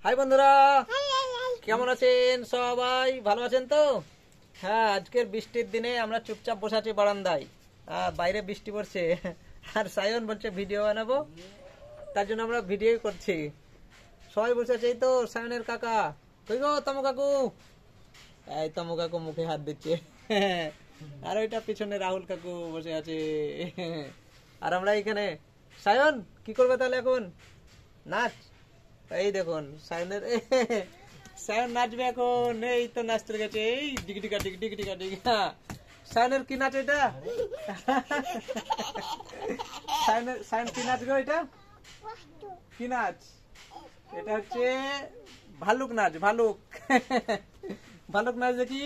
High বন্ধুরা, কেমন আছেন সবাই? ভালো আছেন তো? হ্যাঁ, আজকের বৃষ্টির দিনে আমরা চুপচাপ বসে আছি বারান্দায়। বাইরে বৃষ্টি পড়ছে আর সায়ন বলছে ভিডিও বানাবো, তার জন্য আমরা ভিডিও করছি। সবাই বসে আছে। এই তো সায়নের কাকা, কই গো তমু কাকু? এই তমু কাকু মুখে হাত দিচ্ছে আর ওইটা পিছনে রাহুল কাকু বসে আছে আর আমরা এখানে। সায়ন কি করবে তাহলে এখন? নাচ। এই দেখুন সায়নের সায়ন নাচবে এখন। এই তো নাচতে গেছে, এই ডিগডিগা ডিগ ডিগডিগা ডিগ। সায়নের কি নাচ এটা? সায়ন কি নাচ গো এটা? কি নাচ এটা? হচ্ছে ভালুক নাচ। ভালুক ভালুক নাচ দেখি।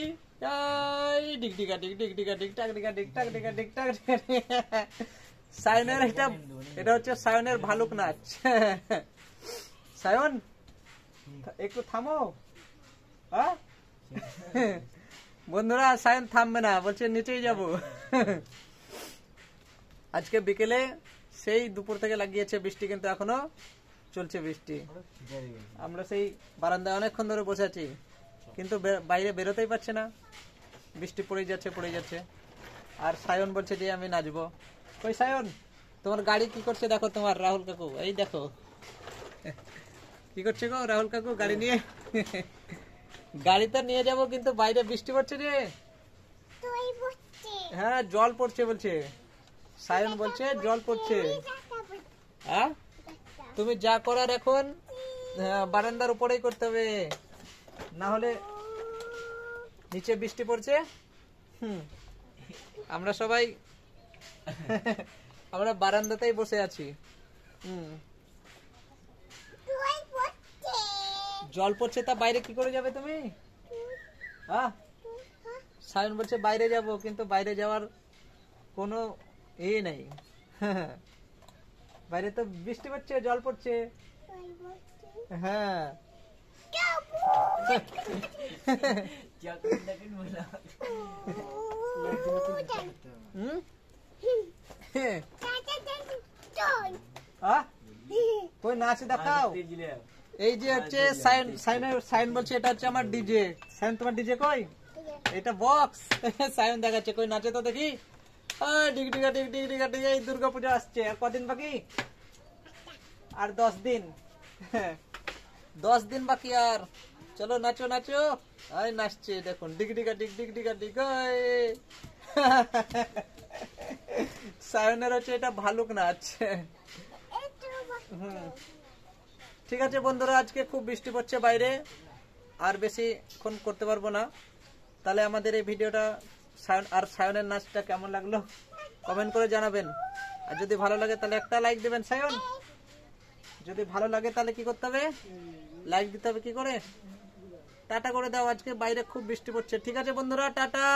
ডিগডিগা ডিগ ডিগডিগা ডিগ টাকডিগা ডিগ টাকডিগা ডিগ টাকডিগা ডিগ। সায়নের এটা হচ্ছে সায়নের ভালুক নাচ। সায়ন একটু থামো। বন্ধুরা, সায়ন থামবে না, বলছে নিচেই যাব। আজকে বিকেলে সেই দুপুর থেকে লাগিয়েছে বৃষ্টি, কিন্তু এখনো চলছে বৃষ্টি। আমরা সেই বারান্দায় অনেকক্ষণ ধরে বসে আছি, কিন্তু বাইরে বেরোতেই পারছে না, বৃষ্টি পড়েই যাচ্ছে। আর সায়ন বলছে যে আমি নাচবো। কই সায়ন, তোমার গাড়ি কি করছে দেখো। তোমার রাহুল কাকু এই দেখো কি করছে গো রাহুল কাকু গাড়ি নিয়ে। গাড়ি তো নিয়ে যাবো, কিন্তু বাইরে বৃষ্টি পড়ছে যে। হ্যাঁ, জল পড়ছে বলছে। সায়ন বলছে জল পড়ছে। হ্যাঁ, তুমি যা করার এখন বারান্দার উপরেই করতে হবে, না হলে নিচে বৃষ্টি পড়ছে। আমরা সবাই আমরা বারান্দাতেই বসে আছি। জল পড়ছে, তা বাইরে কি করে যাবে তুমি? সায়ন বলছে বাইরে যাব, কিন্তু বাইরে যাওয়ার কোনো নেই। বাইরে তো বৃষ্টি পড়ছে, জল পড়ছে। হ্যাঁ কই নাচ দেখাও। এই যে হচ্ছে সায়ন বলছে এটা হচ্ছে আমার ডিজে। সায়ন তোমার ডিজে কই? এটা বক্স। সায়ন দেখাচ্ছে, কই নাচে তো দেখি। ডিগডিগা ডিগ ডিগডিগা ডিগ। এই দুর্গাপূজা আসছে, আর কদিন বাকি? আর 10 দিন। 10 দিন বাকি। আর চলো নাচো নাচো। এই নাচছে দেখুন, ডিগডিগা ডিগ ডিগডিগা ডিগ। সায়নের হচ্ছে এটা ভালুক নাচ। ঠিক আছে বন্ধুরা, আজকে খুব বৃষ্টি পড়ছে বাইরে, আর বেশিক্ষণ করতে পারবো না। তাহলে আমাদের এই ভিডিওটা সায়নের নাচটা কেমন লাগলো কমেন্ট করে জানাবেন। আর যদি ভালো লাগে তাহলে একটা লাইক দিবেন। সায়ন, যদি ভালো লাগে তাহলে কি করতে হবে? লাইক দিতে হবে। কি করে? টাটা করে দাও। আজকে বাইরে খুব বৃষ্টি পড়ছে। ঠিক আছে বন্ধুরা, টাটা।